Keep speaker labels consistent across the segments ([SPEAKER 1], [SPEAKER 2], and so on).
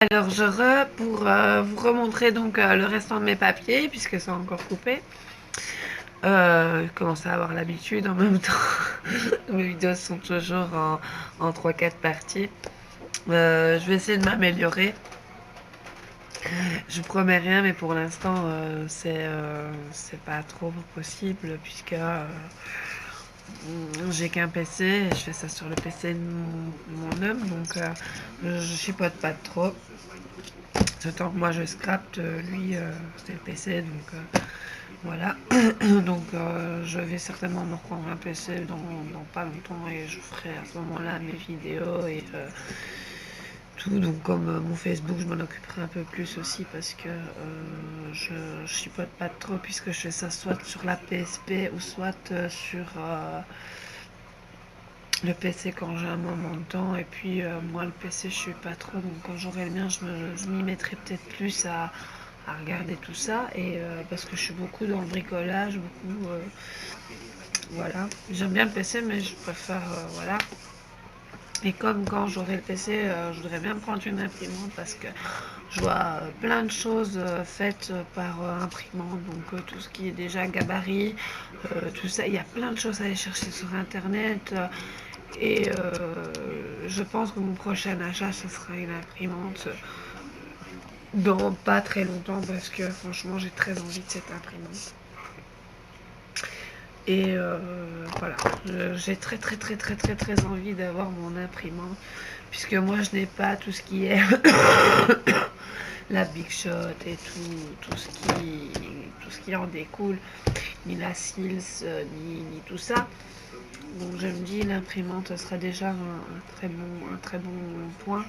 [SPEAKER 1] Alors pour vous remontrer donc le restant de mes papiers puisque c'est encore coupé. Je commence à avoir l'habitude en même temps. Mes vidéos sont toujours en 3-4 parties. Je vais essayer de m'améliorer. Je promets rien, mais pour l'instant c'est pas trop possible puisque j'ai qu'un PC et je fais ça sur le PC de mon homme, donc je chipote pas trop. Ce temps que moi je scrape, lui c'est le PC, donc voilà. Donc je vais certainement me reprendre un PC dans pas longtemps et je ferai à ce moment-là mes vidéos et tout. Donc comme mon Facebook, je m'en occuperai un peu plus aussi parce que je chipote pas trop puisque je fais ça soit sur la PSP ou soit sur le PC quand j'ai un moment de temps. Et puis moi le PC je suis pas trop, donc quand j'aurai le mien je m'y mettrai peut-être plus à regarder tout ça. Et parce que je suis beaucoup dans le bricolage, beaucoup voilà, j'aime bien le PC mais je préfère voilà. Et comme quand j'aurai le PC, je voudrais bien prendre une imprimante parce que je vois plein de choses faites par imprimante, donc tout ce qui est déjà gabarit, tout ça, il y a plein de choses à aller chercher sur internet. Et je pense que mon prochain achat, ce sera une imprimante dans pas très longtemps parce que franchement, j'ai très envie de cette imprimante. Et voilà, j'ai très envie d'avoir mon imprimante puisque moi je n'ai pas tout ce qui est la Big Shot et tout ce qui en découle, ni la Sils, ni tout ça. Donc je me dis l'imprimante sera déjà un très bon point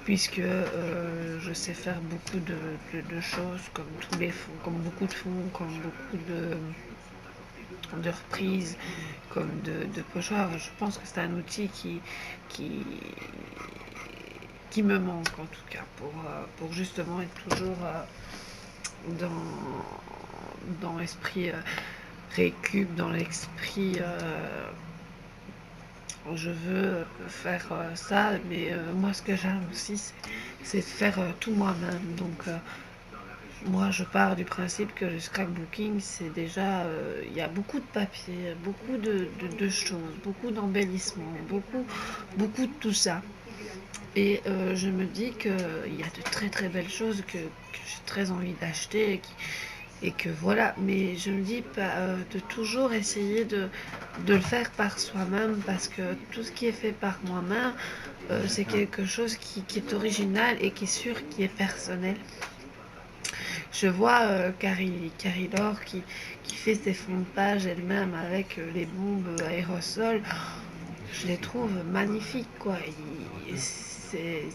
[SPEAKER 1] puisque je sais faire beaucoup de choses comme tous les fonds, comme beaucoup de fonds, comme beaucoup de reprises, comme de pochoirs. Je pense que c'est un outil qui, qui me manque en tout cas pour justement être toujours dans l'esprit récup, dans l'esprit je veux faire ça, mais moi ce que j'aime aussi c'est de faire tout moi-même. Donc moi je pars du principe que le scrapbooking c'est déjà, il y a beaucoup de papier, beaucoup de choses, beaucoup d'embellissements, beaucoup de tout ça. Et je me dis qu'il y a de très belles choses que j'ai très envie d'acheter et que voilà. Mais je me dis de toujours essayer de le faire par soi-même parce que tout ce qui est fait par moi-même, c'est quelque chose qui est original et qui est sûr, qui est personnel. Je vois Carrie Laure qui fait ses fonds de page elle-même avec les bombes aérosols. Je les trouve magnifiques, quoi. C'est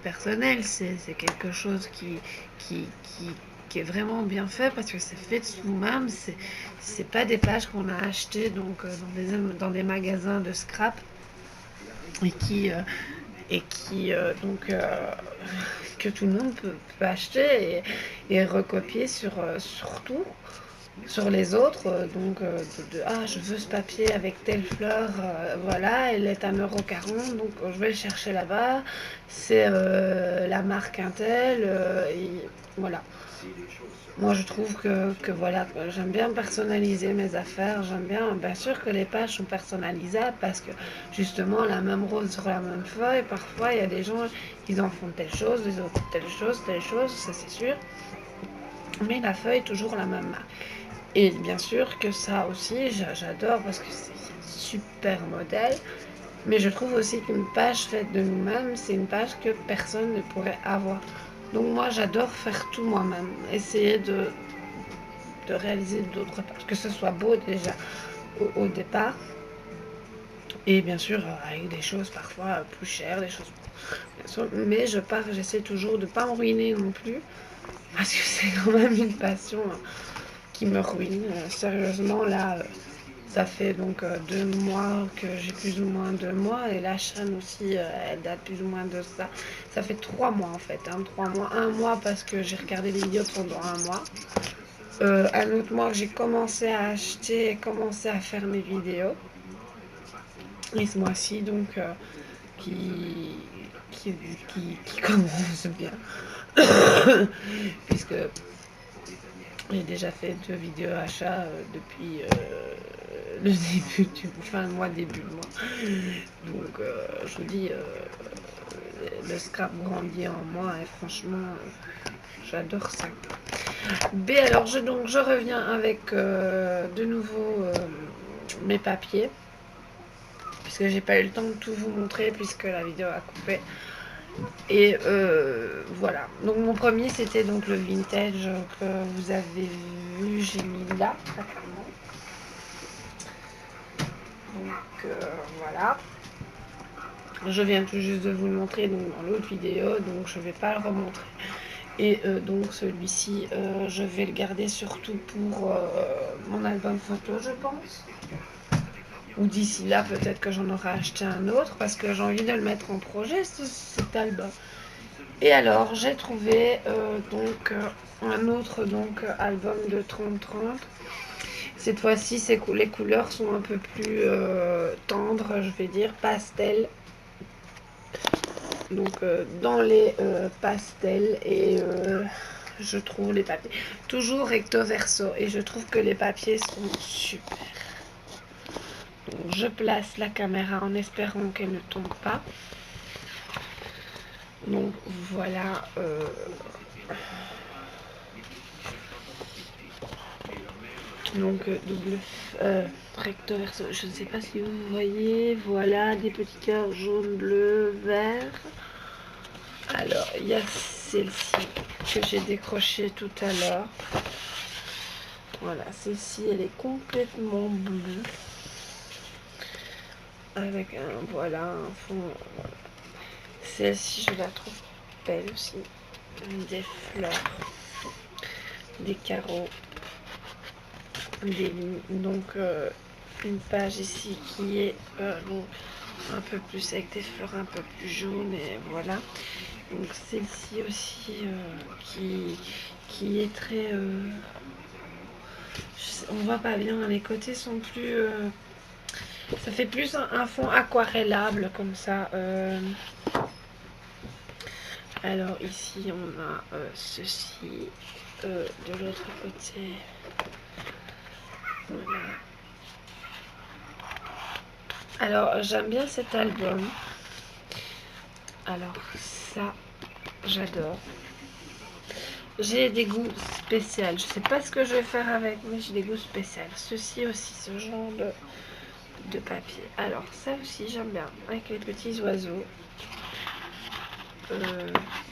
[SPEAKER 1] personnel, c'est quelque chose qui, qui, qui est vraiment bien fait parce que c'est fait de sous-même. C'est pas des pages qu'on a achetées donc, dans des magasins de scrap et qui donc que tout le monde peut acheter et recopier sur tout, sur les autres. Donc ah je veux ce papier avec telle fleur, voilà, elle est à 1,40 €, donc je vais le chercher là-bas, c'est la marque Intel, et voilà. Moi je trouve que voilà, j'aime bien personnaliser mes affaires, j'aime bien sûr que les pages sont personnalisables parce que justement la même rose sur la même feuille, parfois il y a des gens, ils en font telle chose, les autres telle chose, ça c'est sûr, mais la feuille est toujours la même marque. Et bien sûr que ça aussi, j'adore parce que c'est un super modèle. Mais je trouve aussi qu'une page faite de nous-mêmes, c'est une page que personne ne pourrait avoir. Donc moi, j'adore faire tout moi-même. Essayer de réaliser d'autres pages. Que ce soit beau déjà au départ. Et bien sûr, avec des choses parfois plus chères, des choses... Mais j'essaie toujours de ne pas me ruiner non plus. Parce que c'est quand même une passion qui me ruine. Sérieusement, là, ça fait donc 2 mois que j'ai plus ou moins 2 mois. Et la chaîne aussi, elle date plus ou moins de ça. Ça fait 3 mois en fait. 3 mois. Un mois parce que j'ai regardé les vidéos pendant un mois. Un autre mois que j'ai commencé à acheter et commencé à faire mes vidéos. Et ce mois-ci, donc, qui, qui commence bien. Puisque j'ai déjà fait 2 vidéos achats depuis le début du mois, début de mois. Donc je vous dis, le scrap grandit en moi et franchement, j'adore ça. B, alors je reviens avec de nouveau mes papiers. Puisque j'ai pas eu le temps de tout vous montrer puisque la vidéo a coupé. Et voilà. Donc mon premier c'était donc le vintage que vous avez vu, j'ai mis là. Donc voilà. Je viens tout juste de vous le montrer donc, dans l'autre vidéo, donc je vais pas le remontrer. Et donc celui-ci, je vais le garder surtout pour mon album photo, je pense. Ou d'ici là, peut-être que j'en aurai acheté un autre parce que j'ai envie de le mettre en projet, cet album. Et alors, j'ai trouvé un autre album de 30-30. Cette fois-ci, les couleurs sont un peu plus tendres, je vais dire, pastel. Donc, dans les pastels et je trouve les papiers toujours recto verso et je trouve que les papiers sont super. Donc, je place la caméra en espérant qu'elle ne tombe pas. Donc voilà. Donc double recto verso. Je ne sais pas si vous voyez. Voilà des petits cœurs jaune, bleu, vert. Alors il y a celle-ci que j'ai décrochée tout à l'heure. Voilà, celle-ci elle est complètement bleue. Avec un fond. Voilà. Celle-ci je la trouve belle aussi. Des fleurs, des carreaux, des lignes. Donc une page ici qui est un peu plus avec des fleurs un peu plus jaunes et voilà. Donc celle-ci aussi qui est très on voit pas bien, les côtés sont plus ça fait plus un fond aquarellable comme ça. Alors ici on a ceci de l'autre côté. Voilà. Alors j'aime bien cet album. Alors ça j'adore. J'ai des goûts spéciaux. Je sais pas ce que je vais faire avec, mais j'ai des goûts spéciaux. Ceci aussi, ce genre de papier. Alors ça aussi j'aime bien avec les petits oiseaux.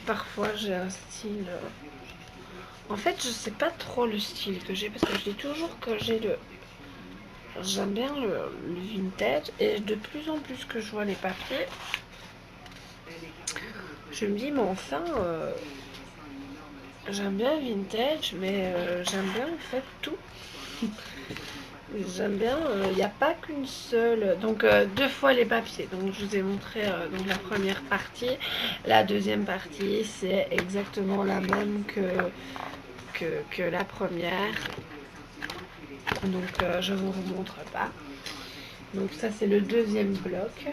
[SPEAKER 1] Parfois j'ai un style. En fait je sais pas trop le style que j'ai parce que je dis toujours que j'ai j'aime bien le vintage et de plus en plus que je vois les papiers, je me dis mais enfin j'aime bien le vintage mais j'aime bien en fait tout. J'aime bien, il n'y a pas qu'une seule, donc 2 fois les papiers. Donc je vous ai montré donc la première partie, la deuxième partie c'est exactement la même que la première. Donc je vous remontre pas. Donc ça c'est le deuxième bloc.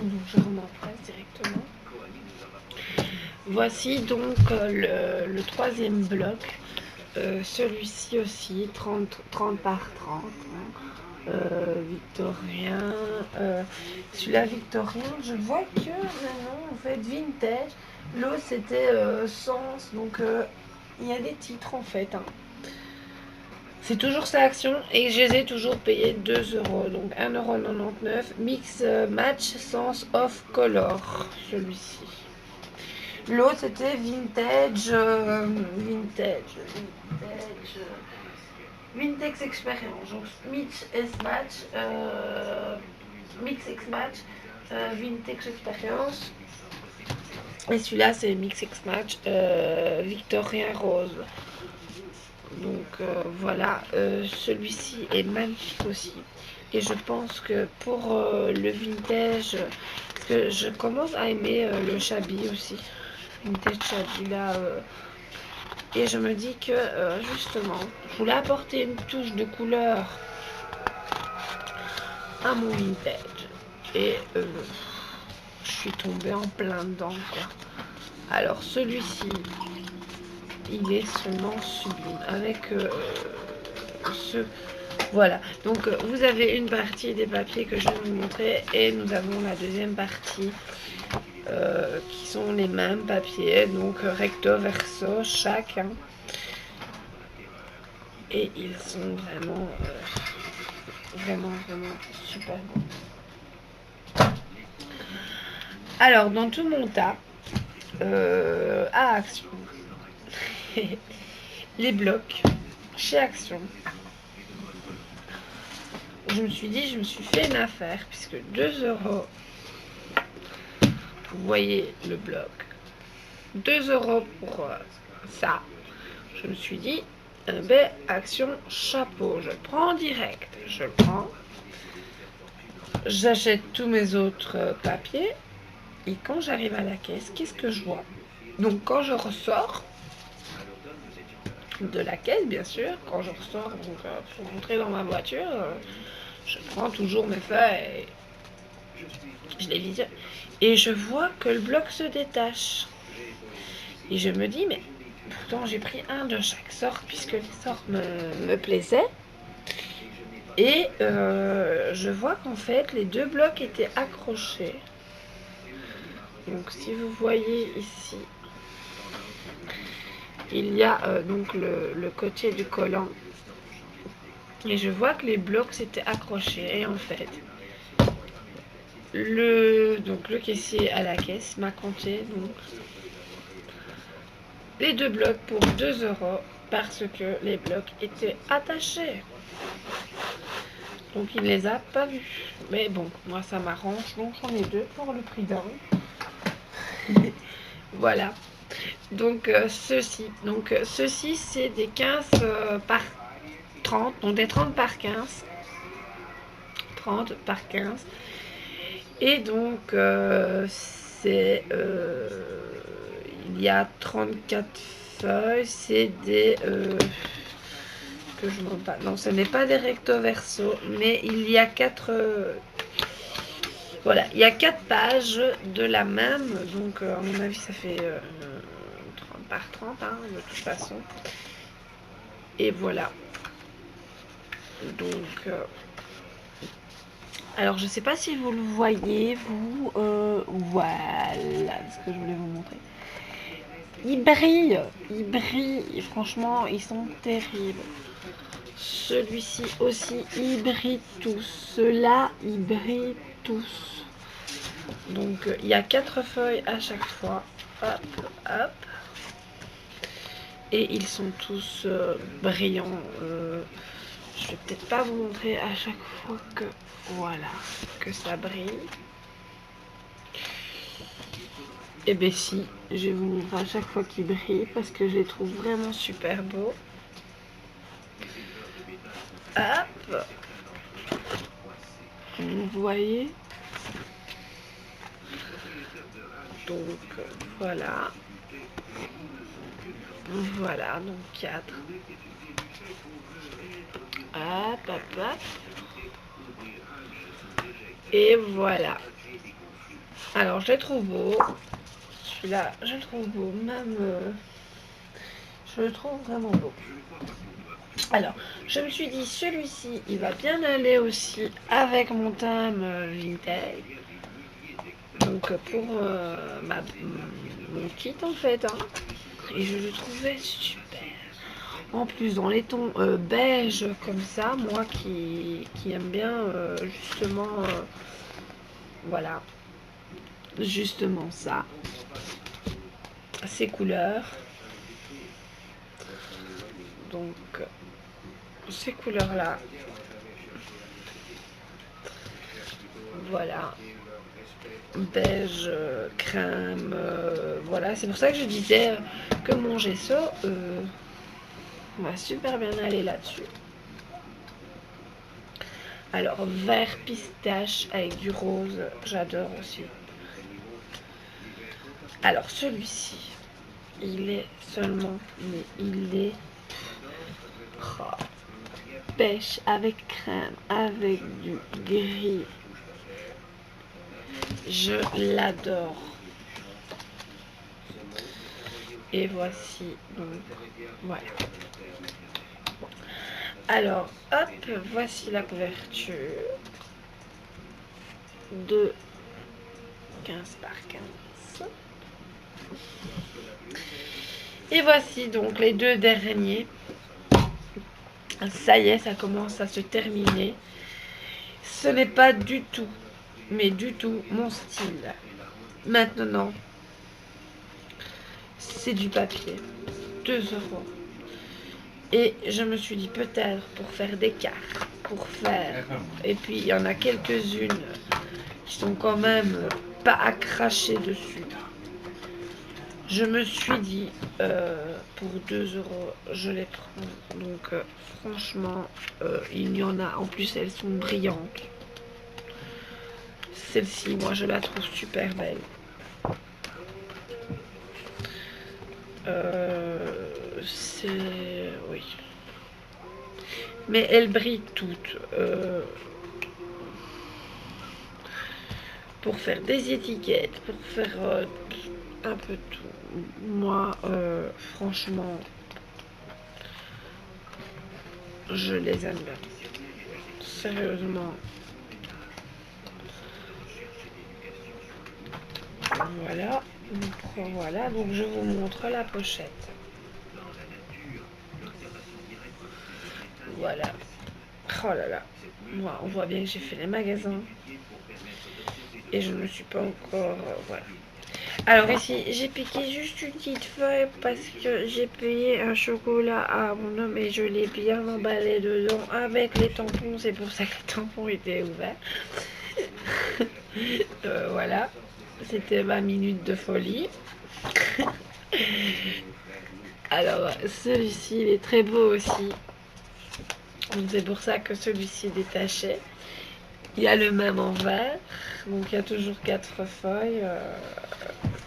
[SPEAKER 1] Donc je remets en place directement. Voici donc le troisième bloc. Celui-ci aussi 30 par 30 victorien. Celui-là victorien, je vois que maintenant en fait vintage. L'autre c'était sens, donc il y a des titres en fait hein. C'est toujours sa action et je les ai toujours payés 2 €, donc 1,99 €. Mix match sens off color, celui-ci. L'autre c'était vintage, vintage expérience. Donc mix S match, mix X match, vintage expérience. Et celui-là c'est mix X match, victorien rose. Donc voilà, celui-ci est magnifique aussi. Et je pense que pour le vintage, parce que je commence à aimer le shabby aussi. Vintage shabby là. Et je me dis que justement, je voulais apporter une touche de couleur à mon vintage. Et suis tombée en plein dedans, quoi. Alors celui-ci, il est seulement sublime avec ce... Voilà, donc vous avez une partie des papiers que je vais vous montrer et nous avons la deuxième partie qui sont les mêmes papiers, donc recto verso chacun. Et ils sont vraiment, vraiment super bons. Alors, dans tout mon tas, à Action, les blocs, chez Action, je me suis dit, je me suis fait une affaire, puisque 2 €, vous voyez le bloc, 2 € pour ça. Je me suis dit, ben, Action chapeau, je le prends en direct, je le prends. J'achète tous mes autres papiers et quand j'arrive à la caisse, qu'est-ce que je vois? Donc quand je ressors de la caisse, bien sûr, quand je ressors pour rentrer dans ma voiture, je prends toujours mes feuilles, je les lis et je vois que le bloc se détache. Et je me dis, mais pourtant j'ai pris un de chaque sorte puisque les sortes me plaisaient. Et je vois qu'en fait les 2 blocs étaient accrochés. Donc si vous voyez ici, il y a donc le côté du collant. Et je vois que les blocs s'étaient accrochés. Et en fait, le caissier à la caisse m'a compté donc les 2 blocs pour 2 € parce que les blocs étaient attachés. Donc il ne les a pas vus. Mais bon, moi ça m'arrange. Donc j'en ai 2 pour le prix d'un. Voilà. Donc ceci. Donc ceci c'est des 15 par 30. Donc des 30 par 15. 30 par 15. Et donc c'est il y a 34 feuilles. C'est des que je montre pas. Non, ce n'est pas des recto verso, mais il y a 4 voilà, il y a 4 pages de la même. Donc à mon avis ça fait 30 par 30 hein, de toute façon. Et voilà. Donc alors je sais pas si vous le voyez, vous voilà ce que je voulais vous montrer. Ils brillent, franchement ils sont terribles. Celui-ci aussi, ils brillent tous. Ceux-là, ils brillent tous. Donc il y a 4 feuilles à chaque fois. Hop, hop. Et ils sont tous brillants. Je vais peut-être pas vous montrer à chaque fois que voilà que ça brille. Et ben si, je vais vous montrer à chaque fois qu'ils brillent parce que je les trouve vraiment super beaux. Hop, vous voyez. Donc voilà. Voilà, donc 4. Hop, hop, hop. Et voilà. Alors, je le trouve beau. Celui-là, je le trouve beau. Même, je le trouve vraiment beau. Alors, je me suis dit, celui-ci, il va bien aller aussi avec mon thème vintage. Donc, pour mon kit, en fait. Hein. Et je le trouvais super. En plus, dans les tons beige comme ça, moi qui aime bien justement, voilà, justement ça, ces couleurs. Donc, ces couleurs-là, voilà, beige, crème, voilà. C'est pour ça que je disais que mon gesso va super bien aller là-dessus. Alors, vert pistache avec du rose, j'adore aussi. Alors, celui-ci, il est seulement, mais il est pêche avec crème, avec du gris. je l'adore. Et voici donc, voilà. Alors, hop, voici la couverture de 15 par 15. Et voici donc les deux derniers. Ça y est, ça commence à se terminer. Ce n'est pas du tout, mais du tout mon style. Maintenant, c'est du papier. 2 euros. Et je me suis dit peut-être pour faire des cartes, pour faire... Et puis il y en a quelques-unes qui sont quand même pas à cracher dessus. Je me suis dit, pour 2 euros, je les prends. Donc franchement, il y en a. En plus, elles sont brillantes. Celle-ci, moi, je la trouve super belle. C'est... oui. Mais elles brillent toutes. Pour faire des étiquettes, pour faire un peu tout. Moi, franchement, je les aime bien. Sérieusement. Voilà. Donc, voilà. Donc, je vous montre la pochette. Voilà. Oh là là. Moi, on voit bien que j'ai fait les magasins. Et je ne suis pas encore... voilà. Alors ici, j'ai piqué juste une petite feuille parce que j'ai payé un chocolat à mon homme et je l'ai bien emballé dedans avec les tampons. C'est pour ça que les tampons étaient ouverts. Voilà, c'était ma minute de folie. Alors, celui-ci, il est très beau aussi. C'est pour ça que celui-ci est détaché. Il y a le même en vert. Donc, il y a toujours 4 feuilles.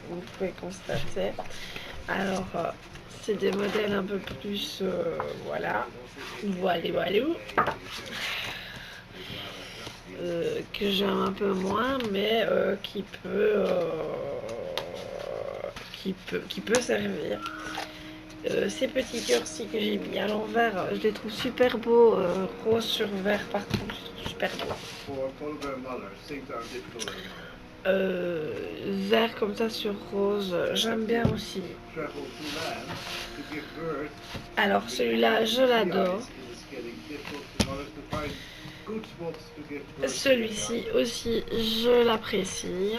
[SPEAKER 1] Vous pouvez constater. Alors, c'est des modèles un peu plus, voilà, voilà, que j'aime un peu moins, mais qui peut servir. Ces petits cœurs-ci que j'ai mis à l'envers, je les trouve super beaux, rose sur vert par contre, je trouve super beau. Vert comme ça sur rose, j'aime bien aussi. Alors celui-là, je l'adore. Celui-ci aussi, je l'apprécie.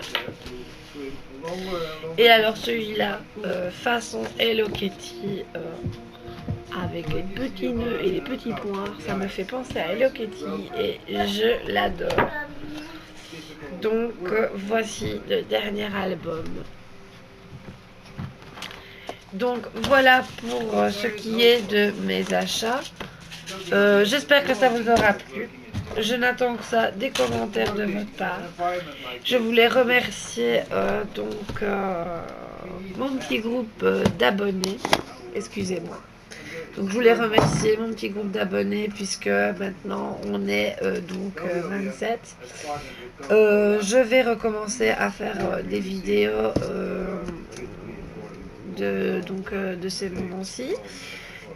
[SPEAKER 1] Et alors celui-là, façon Hello Kitty, avec les petits nœuds et les petits points, ça me fait penser à Hello Kitty et je l'adore. Donc voici le dernier album. Donc voilà pour ce qui est de mes achats. J'espère que ça vous aura plu. Je n'attends que ça, des commentaires de votre part. Je voulais remercier mon petit groupe d'abonnés. Excusez-moi. Donc je voulais remercier mon petit groupe d'abonnés puisque maintenant on est 27. Je vais recommencer à faire des vidéos de ces moments-ci.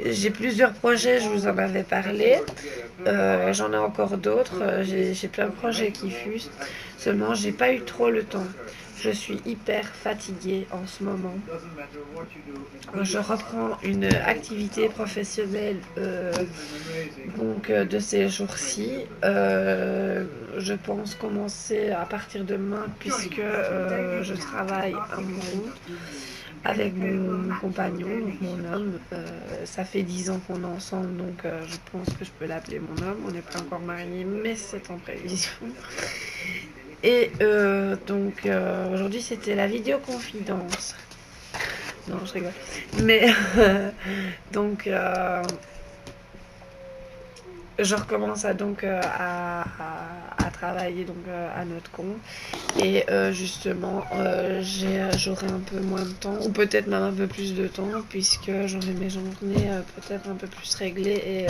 [SPEAKER 1] J'ai plusieurs projets, je vous en avais parlé. J'en ai encore d'autres. J'ai plein de projets qui fusent. Seulement, j'ai pas eu trop le temps. Je suis hyper fatiguée en ce moment. Je reprends une activité professionnelle de ces jours-ci. Je pense commencer à partir de demain puisque je travaille à mon compte avec mon compagnon, donc mon homme. Ça fait 10 ans qu'on est ensemble, donc je pense que je peux l'appeler mon homme. On n'est pas encore mariés, mais c'est en prévision. Et aujourd'hui c'était la vidéo confidence. Non, je rigole. Mais donc je recommence à travailler à notre compte et justement j'aurai un peu moins de temps ou peut-être même un peu plus de temps puisque j'aurai mes journées peut-être un peu plus réglées et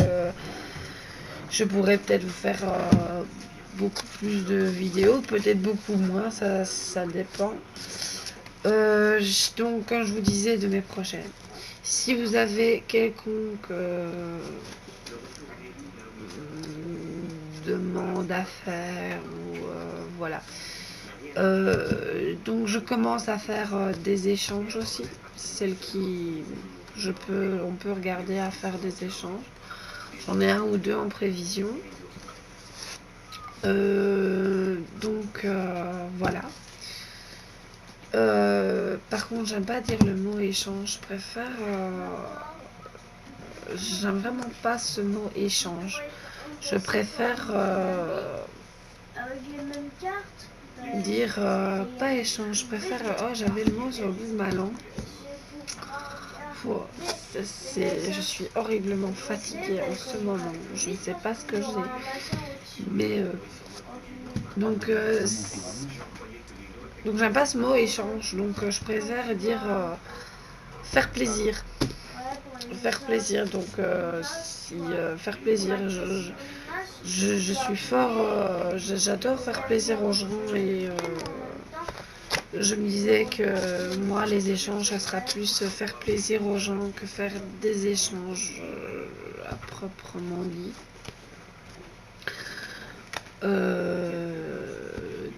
[SPEAKER 1] je pourrais peut-être vous faire beaucoup plus de vidéos, peut-être beaucoup moins, ça dépend. Donc, quand je vous disais de mes prochaines, si vous avez quelconque demande à faire, ou voilà. Donc, je commence à faire des échanges aussi. Celles qui, on peut regarder à faire des échanges. J'en ai un ou deux en prévision. Donc, voilà. Par contre, j'aime pas dire le mot échange. Je préfère. J'aime vraiment pas ce mot échange. Je préfère dire pas échange. Je préfère. Oh, j'avais le mot sur le bout de ma langue. Je suis horriblement fatiguée en ce moment. Je ne sais pas ce que j'ai. Mais. Donc j'aime pas ce mot échange. Donc je préfère dire faire plaisir. Faire plaisir. Donc faire plaisir. Je suis fort. J'adore faire plaisir aux gens et. Je me disais que moi, les échanges, ça sera plus faire plaisir aux gens que faire des échanges à proprement dit.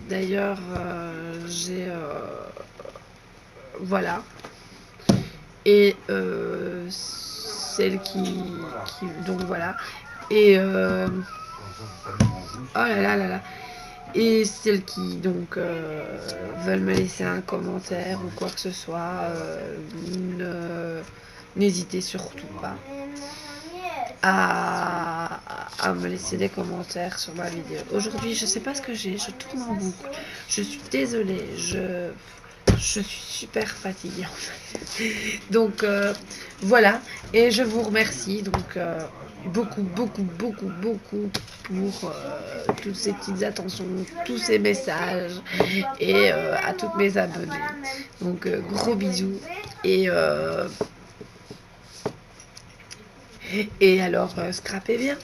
[SPEAKER 1] D'ailleurs, j'ai... voilà. Et celle donc voilà. Et... oh là là là là. Et celles qui donc veulent me laisser un commentaire ou quoi que ce soit, n'hésitez surtout pas à me laisser des commentaires sur ma vidéo. Aujourd'hui, je sais pas ce que j'ai, je tourne en boucle. Je suis désolée, je suis super fatiguée en fait. Donc voilà, et je vous remercie donc beaucoup pour toutes ces petites attentions, tous ces messages et à toutes mes abonnées. Donc gros bisous et alors scrapez bien.